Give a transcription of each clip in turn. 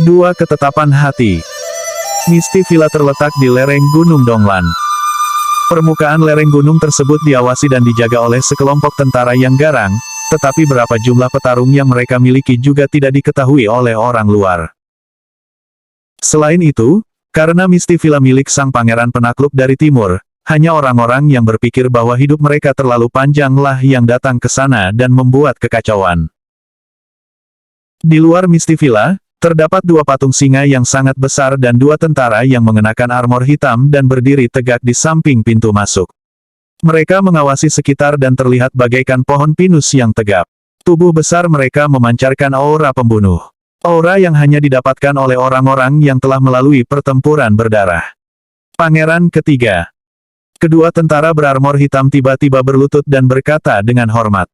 2. Ketetapan hati. Misty Villa terletak di lereng Gunung Donglan. Permukaan lereng gunung tersebut diawasi dan dijaga oleh sekelompok tentara yang garang, tetapi berapa jumlah petarung yang mereka miliki juga tidak diketahui oleh orang luar. Selain itu, karena Misty Villa milik sang pangeran penakluk dari timur, hanya orang-orang yang berpikir bahwa hidup mereka terlalu panjang lah yang datang ke sana dan membuat kekacauan. Di luar Misty Villa, terdapat 2 patung singa yang sangat besar dan 2 tentara yang mengenakan armor hitam dan berdiri tegak di samping pintu masuk. Mereka mengawasi sekitar dan terlihat bagaikan pohon pinus yang tegap. Tubuh besar mereka memancarkan aura pembunuh. Aura yang hanya didapatkan oleh orang-orang yang telah melalui pertempuran berdarah. Pangeran ketiga. Kedua tentara berarmor hitam tiba-tiba berlutut dan berkata dengan hormat.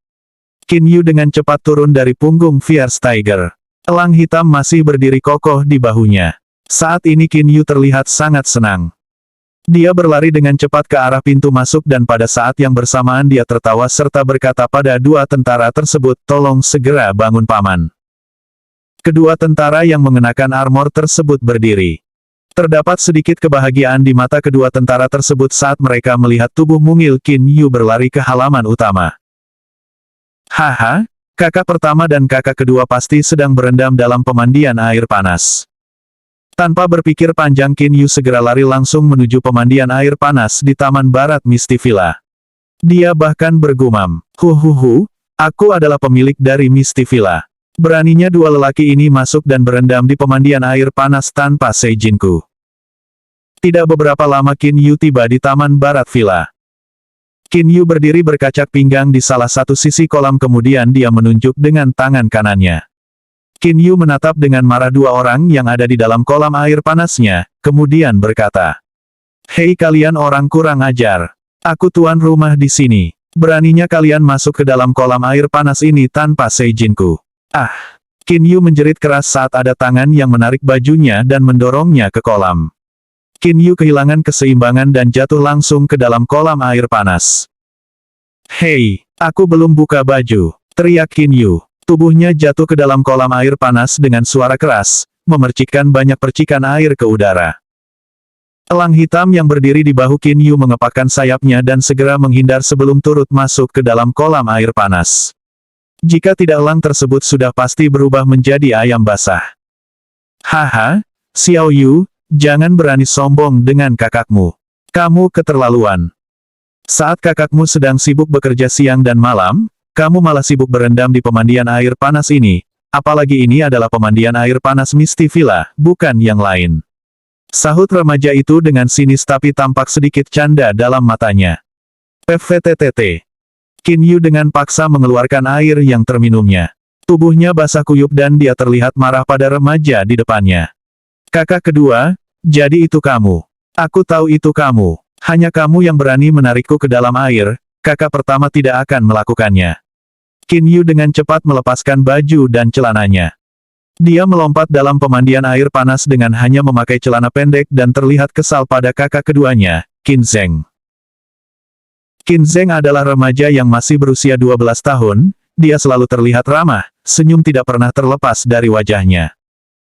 Qin Yu dengan cepat turun dari punggung Fierce Tiger. Elang hitam masih berdiri kokoh di bahunya. Saat ini Qin Yu terlihat sangat senang. Dia berlari dengan cepat ke arah pintu masuk dan pada saat yang bersamaan dia tertawa serta berkata pada 2 tentara tersebut, tolong segera bangun paman. Kedua tentara yang mengenakan armor tersebut berdiri. Terdapat sedikit kebahagiaan di mata kedua tentara tersebut saat mereka melihat tubuh mungil Qin Yu berlari ke halaman utama. Haha. Kakak pertama dan kakak kedua pasti sedang berendam dalam pemandian air panas. Tanpa berpikir panjang Qin Yu segera lari langsung menuju pemandian air panas di taman barat Misty Villa. Dia bahkan bergumam, "Huhuhu, aku adalah pemilik dari Misty Villa." Beraninya 2 lelaki ini masuk dan berendam di pemandian air panas tanpa seizinku. Tidak beberapa lama Qin Yu tiba di taman barat villa. Qin Yu berdiri berkacak pinggang di salah satu sisi kolam kemudian dia menunjuk dengan tangan kanannya. Qin Yu menatap dengan marah 2 orang yang ada di dalam kolam air panasnya, kemudian berkata, "Hei kalian orang kurang ajar. Aku tuan rumah di sini. Beraninya kalian masuk ke dalam kolam air panas ini tanpa seizinku." Ah! Qin Yu menjerit keras saat ada tangan yang menarik bajunya dan mendorongnya ke kolam. Qin Yu kehilangan keseimbangan dan jatuh langsung ke dalam kolam air panas. "Hei, aku belum buka baju," teriak Qin Yu. Tubuhnya jatuh ke dalam kolam air panas dengan suara keras, memercikkan banyak percikan air ke udara. Elang hitam yang berdiri di bahu Qin Yu mengepakkan sayapnya dan segera menghindar sebelum turut masuk ke dalam kolam air panas. Jika tidak elang tersebut sudah pasti berubah menjadi ayam basah. "Haha, Xiao Yu, jangan berani sombong dengan kakakmu. Kamu keterlaluan. Saat kakakmu sedang sibuk bekerja siang dan malam, kamu malah sibuk berendam di pemandian air panas ini, apalagi ini adalah pemandian air panas Misty Villa, bukan yang lain." Sahut remaja itu dengan sinis tapi tampak sedikit canda dalam matanya. "PVTTT." Qin Yu dengan paksa mengeluarkan air yang terminumnya. Tubuhnya basah kuyup dan dia terlihat marah pada remaja di depannya. "Kakak kedua, jadi itu kamu. Aku tahu itu kamu. Hanya kamu yang berani menarikku ke dalam air, kakak pertama tidak akan melakukannya." Qin Yu dengan cepat melepaskan baju dan celananya. Dia melompat dalam pemandian air panas dengan hanya memakai celana pendek dan terlihat kesal pada kakak keduanya, Qin Zheng. Qin Zheng adalah remaja yang masih berusia 12 tahun, dia selalu terlihat ramah, senyum tidak pernah terlepas dari wajahnya.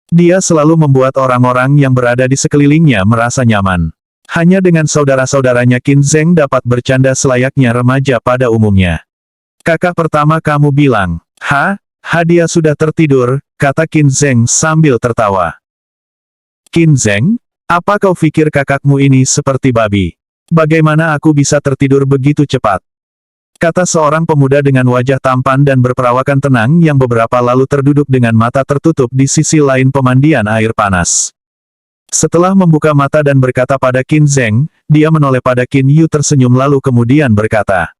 Dia selalu membuat orang-orang yang berada di sekelilingnya merasa nyaman. Hanya dengan saudara-saudaranya Qin Zheng dapat bercanda selayaknya remaja pada umumnya. "Kakak pertama kamu bilang, dia sudah tertidur," kata Qin Zheng sambil tertawa. "Qin Zheng, apa kau pikir kakakmu ini seperti babi? Bagaimana aku bisa tertidur begitu cepat?" kata seorang pemuda dengan wajah tampan dan berperawakan tenang yang beberapa lalu terduduk dengan mata tertutup di sisi lain pemandian air panas. Setelah membuka mata dan berkata pada Qin Zheng, dia menoleh pada Qin Yu tersenyum lalu kemudian berkata,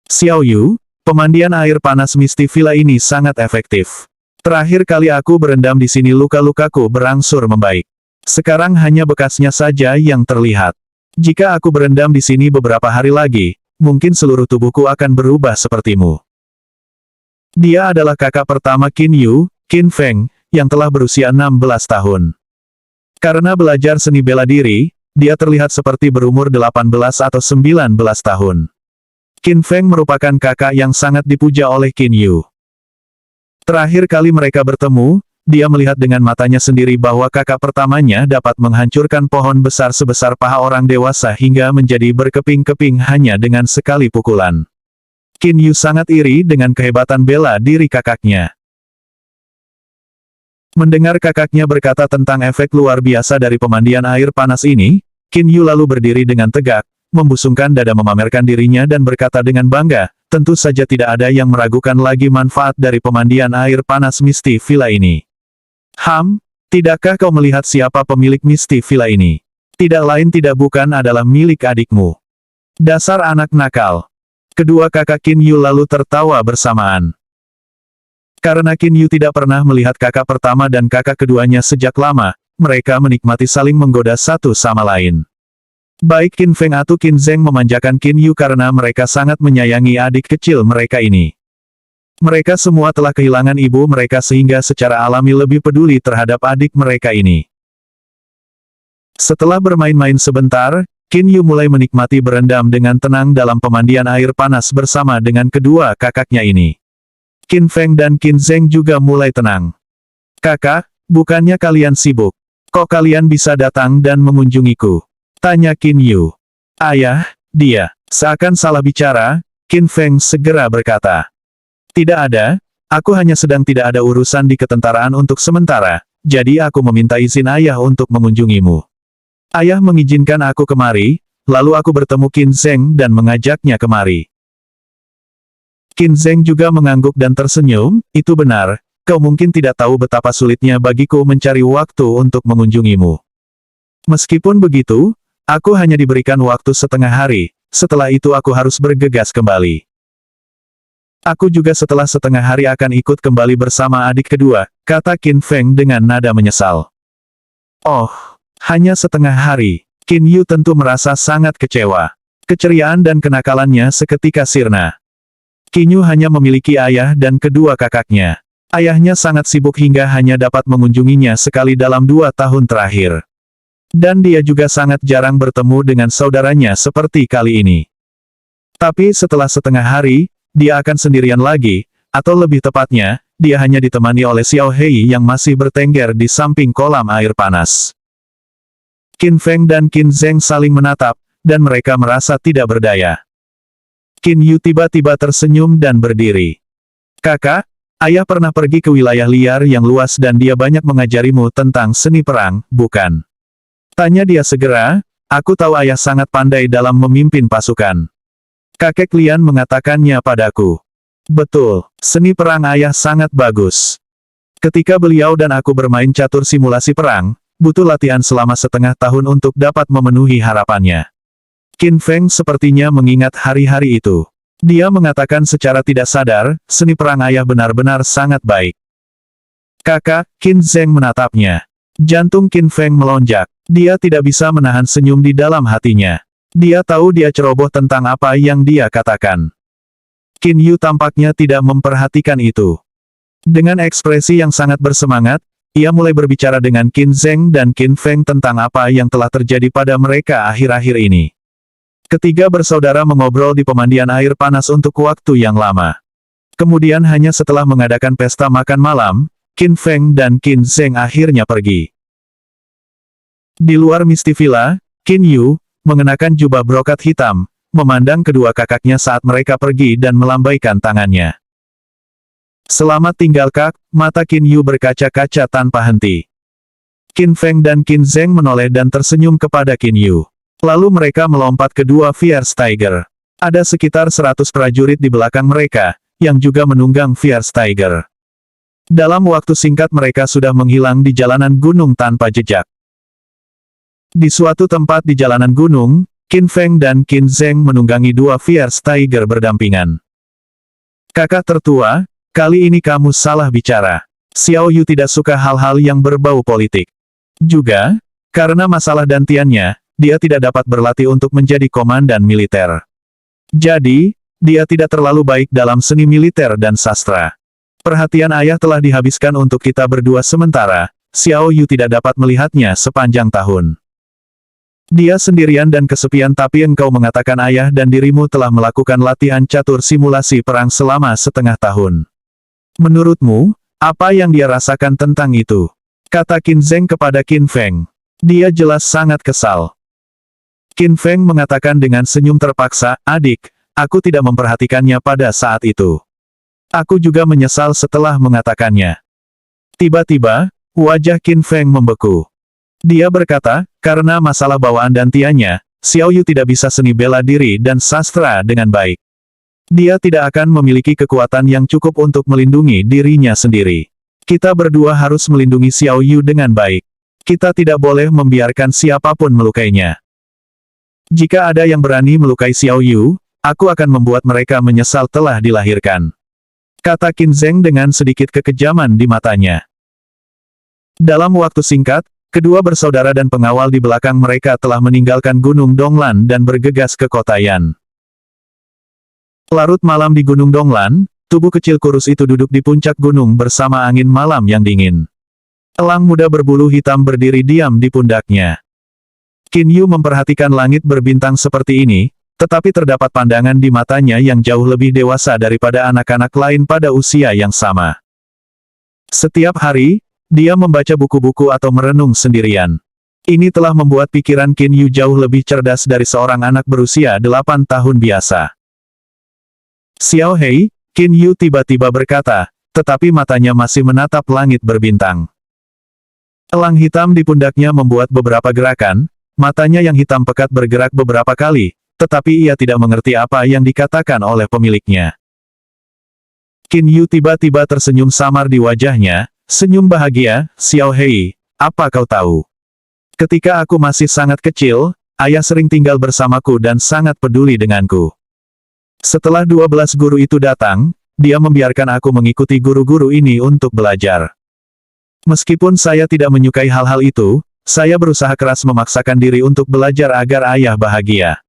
"Xiao Yu, pemandian air panas Misty Villa ini sangat efektif. Terakhir kali aku berendam di sini luka-lukaku berangsur membaik. Sekarang hanya bekasnya saja yang terlihat. Jika aku berendam di sini beberapa hari lagi, mungkin seluruh tubuhku akan berubah sepertimu." Dia adalah kakak pertama Qin Yu, Qin Feng, yang telah berusia 16 tahun. Karena belajar seni bela diri, dia terlihat seperti berumur 18 atau 19 tahun. Qin Feng merupakan kakak yang sangat dipuja oleh Qin Yu. Terakhir kali mereka bertemu, dia melihat dengan matanya sendiri bahwa kakak pertamanya dapat menghancurkan pohon besar sebesar paha orang dewasa hingga menjadi berkeping-keping hanya dengan sekali pukulan. Qin Yu sangat iri dengan kehebatan bela diri kakaknya. Mendengar kakaknya berkata tentang efek luar biasa dari pemandian air panas ini, Qin Yu lalu berdiri dengan tegak, membusungkan dada memamerkan dirinya dan berkata dengan bangga, tentu saja tidak ada yang meragukan lagi manfaat dari pemandian air panas Misty Villa ini. Tidakkah kau melihat siapa pemilik Misty Villa ini? Tidak lain tidak bukan adalah milik adikmu. Dasar anak nakal. Kedua kakak Qin Yu lalu tertawa bersamaan. Karena Qin Yu tidak pernah melihat kakak pertama dan kakak keduanya sejak lama, mereka menikmati saling menggoda satu sama lain. Baik Qin Feng atau Qin Zheng memanjakan Qin Yu karena mereka sangat menyayangi adik kecil mereka ini. Mereka semua telah kehilangan ibu mereka sehingga secara alami lebih peduli terhadap adik mereka ini. Setelah bermain-main sebentar, Qin Yu mulai menikmati berendam dengan tenang dalam pemandian air panas bersama dengan kedua kakaknya ini. Qin Feng dan Qin Zheng juga mulai tenang. Kakak, bukannya kalian sibuk? Kok kalian bisa datang dan mengunjungiku? Tanya Qin Yu. Ayah, dia. Seakan salah bicara, Qin Feng segera berkata. Tidak ada, aku hanya sedang tidak ada urusan di ketentaraan untuk sementara, jadi aku meminta izin ayah untuk mengunjungimu. Ayah mengizinkan aku kemari, lalu aku bertemu Qin Zheng dan mengajaknya kemari. Qin Zheng juga mengangguk dan tersenyum, itu benar, kau mungkin tidak tahu betapa sulitnya bagiku mencari waktu untuk mengunjungimu. Meskipun begitu, aku hanya diberikan waktu setengah hari, setelah itu aku harus bergegas kembali. Aku juga setelah setengah hari akan ikut kembali bersama adik kedua, kata Qin Feng dengan nada menyesal. Oh, hanya setengah hari, Qin Yu tentu merasa sangat kecewa. Keceriaan dan kenakalannya seketika sirna. Qin Yu hanya memiliki ayah dan kedua kakaknya. Ayahnya sangat sibuk hingga hanya dapat mengunjunginya sekali dalam 2 tahun terakhir. Dan dia juga sangat jarang bertemu dengan saudaranya seperti kali ini. Tapi setelah setengah hari, dia akan sendirian lagi, atau lebih tepatnya, dia hanya ditemani oleh Xiao Hei yang masih bertengger di samping kolam air panas. Qin Feng dan Qin Zheng saling menatap, dan mereka merasa tidak berdaya. Qin Yu tiba-tiba tersenyum dan berdiri. Kakak, ayah pernah pergi ke wilayah liar yang luas dan dia banyak mengajarimu tentang seni perang, bukan? Tanya dia segera, aku tahu ayah sangat pandai dalam memimpin pasukan. Kakek Lian mengatakannya padaku. Betul, seni perang ayah sangat bagus. Ketika beliau dan aku bermain catur simulasi perang, butuh latihan selama setengah tahun untuk dapat memenuhi harapannya. Qin Feng sepertinya mengingat hari-hari itu. Dia mengatakan secara tidak sadar, seni perang ayah benar-benar sangat baik. Kakak, Qin Zheng menatapnya. Jantung Qin Feng melonjak. Dia tidak bisa menahan senyum di dalam hatinya. Dia tahu dia ceroboh tentang apa yang dia katakan. Qin Yu tampaknya tidak memperhatikan itu. Dengan ekspresi yang sangat bersemangat, ia mulai berbicara dengan Qin Zheng dan Qin Feng tentang apa yang telah terjadi pada mereka akhir-akhir ini. Ketiga bersaudara mengobrol di pemandian air panas untuk waktu yang lama. Kemudian hanya setelah mengadakan pesta makan malam, Qin Feng dan Qin Zheng akhirnya pergi. Di luar Misty Villa, Qin Yu, mengenakan jubah brokat hitam, memandang kedua kakaknya saat mereka pergi dan melambaikan tangannya. Selamat tinggal kak, mata Qin Yu berkaca-kaca tanpa henti. Qin Feng dan Qin Zheng menoleh dan tersenyum kepada Qin Yu. Lalu mereka melompat ke dua Fierce Tiger. Ada sekitar 100 prajurit di belakang mereka, yang juga menunggang Fierce Tiger. Dalam waktu singkat mereka sudah menghilang di jalanan gunung tanpa jejak. Di suatu tempat di jalanan gunung, Qin Feng dan Qin Zheng menunggangi dua Fierce Tiger berdampingan. Kakak tertua, kali ini kamu salah bicara. Xiao Yu tidak suka hal-hal yang berbau politik. Juga, karena masalah dantiannya, dia tidak dapat berlatih untuk menjadi komandan militer. Jadi, dia tidak terlalu baik dalam seni militer dan sastra. Perhatian ayah telah dihabiskan untuk kita berdua sementara, Xiao Yu tidak dapat melihatnya sepanjang tahun. Dia sendirian dan kesepian tapi engkau mengatakan ayah dan dirimu telah melakukan latihan catur simulasi perang selama setengah tahun. Menurutmu, Apa yang dia rasakan tentang itu? Kata Qin Zheng kepada Qin Feng. Dia jelas sangat kesal. Qin Feng mengatakan dengan senyum terpaksa, adik, aku tidak memperhatikannya pada saat itu. Aku juga menyesal setelah mengatakannya. Tiba-tiba, wajah Qin Feng membeku. Dia berkata, karena masalah bawaan dantiannya, Xiao Yu tidak bisa seni bela diri dan sastra dengan baik. Dia tidak akan memiliki kekuatan yang cukup untuk melindungi dirinya sendiri. Kita berdua harus melindungi Xiao Yu dengan baik. Kita tidak boleh membiarkan siapapun melukainya. Jika ada yang berani melukai Xiao Yu, aku akan membuat mereka menyesal telah dilahirkan. Kata Qin Zheng dengan sedikit kekejaman di matanya. Dalam waktu singkat, kedua bersaudara dan pengawal di belakang mereka telah meninggalkan Gunung Donglan dan bergegas ke kota Yan. Larut malam di Gunung Donglan, tubuh kecil kurus itu duduk di puncak gunung bersama angin malam yang dingin. Elang muda berbulu hitam berdiri diam di pundaknya. Qin Yu memperhatikan langit berbintang seperti ini, tetapi terdapat pandangan di matanya yang jauh lebih dewasa daripada anak-anak lain pada usia yang sama. Setiap hari, dia membaca buku-buku atau merenung sendirian. Ini telah membuat pikiran Qin Yu jauh lebih cerdas dari seorang anak berusia 8 tahun biasa. Xiao Hei, Qin Yu tiba-tiba berkata, tetapi matanya masih menatap langit berbintang. Elang hitam di pundaknya membuat beberapa gerakan, matanya yang hitam pekat bergerak beberapa kali, tetapi ia tidak mengerti apa yang dikatakan oleh pemiliknya. Qin Yu tiba-tiba tersenyum samar di wajahnya, senyum bahagia, Xiao Hei, apa kau tahu? Ketika aku masih sangat kecil, ayah sering tinggal bersamaku dan sangat peduli denganku. Setelah 12 guru itu datang, dia membiarkan aku mengikuti guru-guru ini untuk belajar. Meskipun saya tidak menyukai hal-hal itu, saya berusaha keras memaksakan diri untuk belajar agar ayah bahagia.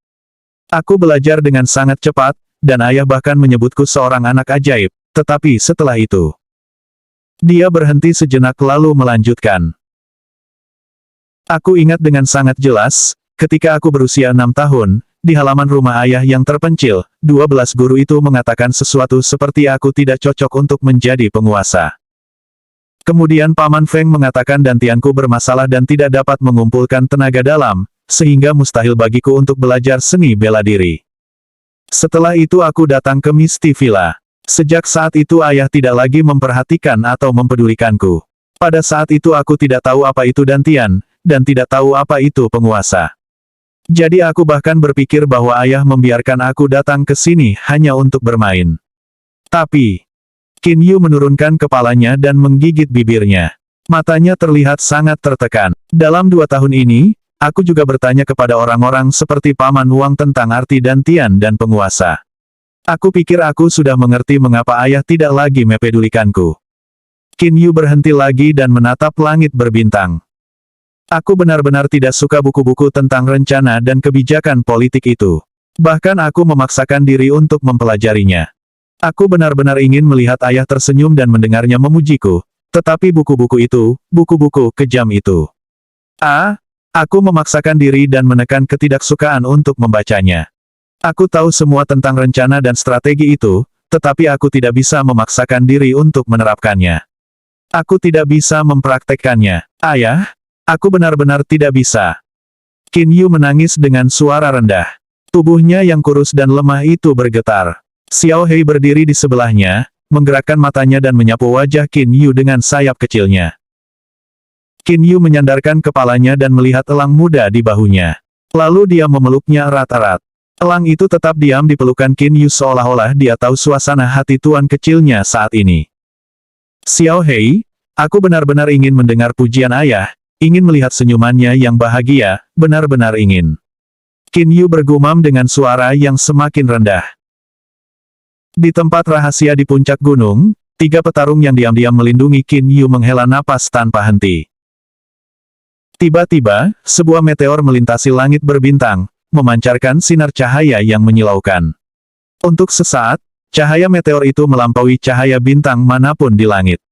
Aku belajar dengan sangat cepat, dan ayah bahkan menyebutku seorang anak ajaib, tetapi setelah itu, dia berhenti sejenak lalu melanjutkan. Aku ingat dengan sangat jelas, ketika aku berusia 6 tahun, di halaman rumah ayah yang terpencil, 12 guru itu mengatakan sesuatu seperti aku tidak cocok untuk menjadi penguasa. Kemudian Paman Feng mengatakan dantianku bermasalah dan tidak dapat mengumpulkan tenaga dalam, sehingga mustahil bagiku untuk belajar seni bela diri. Setelah itu aku datang ke Misty Villa. Sejak saat itu ayah tidak lagi memperhatikan atau mempedulikanku. Pada saat itu aku tidak tahu apa itu dantian, dan tidak tahu apa itu penguasa. Jadi aku bahkan berpikir bahwa ayah membiarkan aku datang ke sini hanya untuk bermain. Tapi, Qin Yu menurunkan kepalanya dan menggigit bibirnya. Matanya terlihat sangat tertekan. Dalam 2 tahun ini, aku juga bertanya kepada orang-orang seperti Paman Wang tentang arti dantian dan penguasa. Aku pikir aku sudah mengerti mengapa ayah tidak lagi mempedulikanku. Qin Yu berhenti lagi dan menatap langit berbintang. Aku benar-benar tidak suka buku-buku tentang rencana dan kebijakan politik itu. Bahkan aku memaksakan diri untuk mempelajarinya. Aku benar-benar ingin melihat ayah tersenyum dan mendengarnya memujiku, tetapi buku-buku itu, buku-buku kejam itu. Aku memaksakan diri dan menekan ketidaksukaan untuk membacanya. Aku tahu semua tentang rencana dan strategi itu, tetapi aku tidak bisa memaksakan diri untuk menerapkannya. Aku tidak bisa mempraktekkannya. Ayah, aku benar-benar tidak bisa. Qin Yu menangis dengan suara rendah. Tubuhnya yang kurus dan lemah itu bergetar. Xiao Hei berdiri di sebelahnya, menggerakkan matanya dan menyapu wajah Qin Yu dengan sayap kecilnya. Qin Yu menyandarkan kepalanya dan melihat elang muda di bahunya. Lalu dia memeluknya erat-erat. Elang itu tetap diam di pelukan Qin Yu seolah-olah dia tahu suasana hati tuan kecilnya saat ini. Xiao Hei, aku benar-benar ingin mendengar pujian ayah, ingin melihat senyumannya yang bahagia, benar-benar ingin. Qin Yu bergumam dengan suara yang semakin rendah. Di tempat rahasia di puncak gunung, 3 petarung yang diam-diam melindungi Qin Yu menghela napas tanpa henti. Tiba-tiba, sebuah meteor melintasi langit berbintang, memancarkan sinar cahaya yang menyilaukan. Untuk sesaat, cahaya meteor itu melampaui cahaya bintang manapun di langit.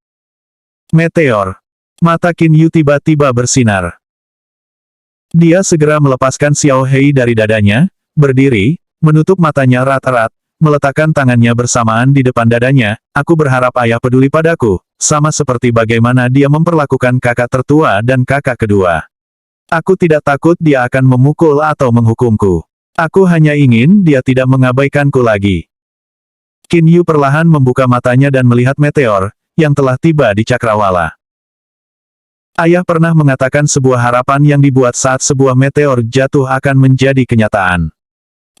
Meteor. Mata Qin Yu tiba-tiba bersinar. Dia segera melepaskan Xiao Hei dari dadanya, berdiri, menutup matanya erat-erat, meletakkan tangannya bersamaan di depan dadanya. Aku berharap ayah peduli padaku, sama seperti bagaimana dia memperlakukan kakak tertua dan kakak kedua. Aku tidak takut dia akan memukul atau menghukumku. Aku hanya ingin dia tidak mengabaikanku lagi. Qin Yu perlahan membuka matanya dan melihat meteor, yang telah tiba di cakrawala. Ayah pernah mengatakan sebuah harapan yang dibuat saat sebuah meteor jatuh akan menjadi kenyataan.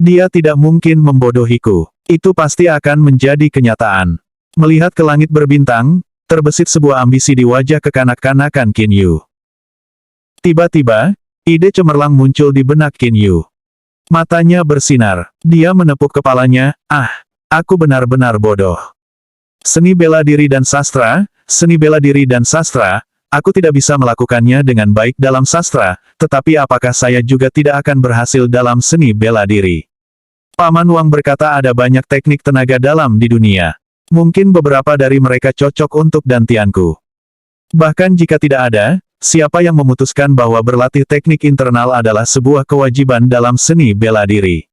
Dia tidak mungkin membodohiku. Itu pasti akan menjadi kenyataan. Melihat ke langit berbintang, terbesit sebuah ambisi di wajah kekanak-kanakan Qin Yu. Tiba-tiba, ide cemerlang muncul di benak Qin Yu. Matanya bersinar. Dia menepuk kepalanya, aku benar-benar bodoh. Seni bela diri dan sastra, seni bela diri dan sastra, aku tidak bisa melakukannya dengan baik dalam sastra, tetapi apakah saya juga tidak akan berhasil dalam seni bela diri? Paman Wang berkata ada banyak teknik tenaga dalam di dunia. Mungkin beberapa dari mereka cocok untuk dantianku. Bahkan jika tidak ada, siapa yang memutuskan bahwa berlatih teknik internal adalah sebuah kewajiban dalam seni bela diri?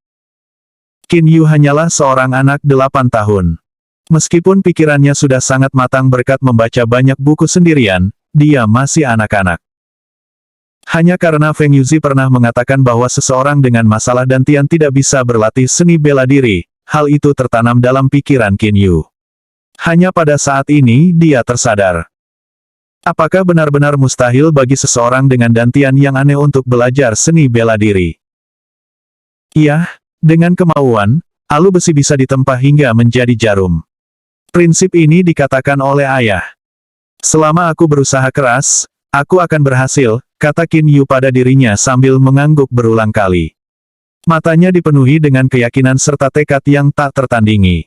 Qin Yu hanyalah seorang anak 8 tahun. Meskipun pikirannya sudah sangat matang berkat membaca banyak buku sendirian, dia masih anak-anak. Hanya karena Feng Yuzi pernah mengatakan bahwa seseorang dengan masalah dantian tidak bisa berlatih seni bela diri, hal itu tertanam dalam pikiran Qin Yu. Hanya pada saat ini dia tersadar. Apakah benar-benar mustahil bagi seseorang dengan dantian yang aneh untuk belajar seni bela diri? Iya, dengan kemauan, alu besi bisa ditempa hingga menjadi jarum. Prinsip ini dikatakan oleh ayah. Selama aku berusaha keras, aku akan berhasil, kata Qin Yu pada dirinya sambil mengangguk berulang kali. Matanya dipenuhi dengan keyakinan serta tekad yang tak tertandingi.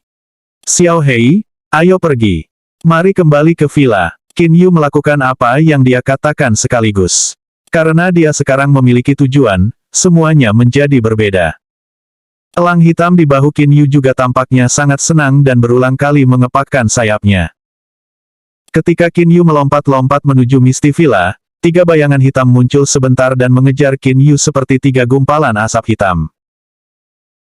Xiao Hei, ayo pergi. Mari kembali ke villa. Qin Yu melakukan apa yang dia katakan sekaligus. Karena dia sekarang memiliki tujuan, semuanya menjadi berbeda. Elang hitam di bahu Qin Yu juga tampaknya sangat senang dan berulang kali mengepakkan sayapnya. Ketika Qin Yu melompat-lompat menuju Misty Villa, 3 bayangan hitam muncul sebentar dan mengejar Qin Yu seperti 3 gumpalan asap hitam.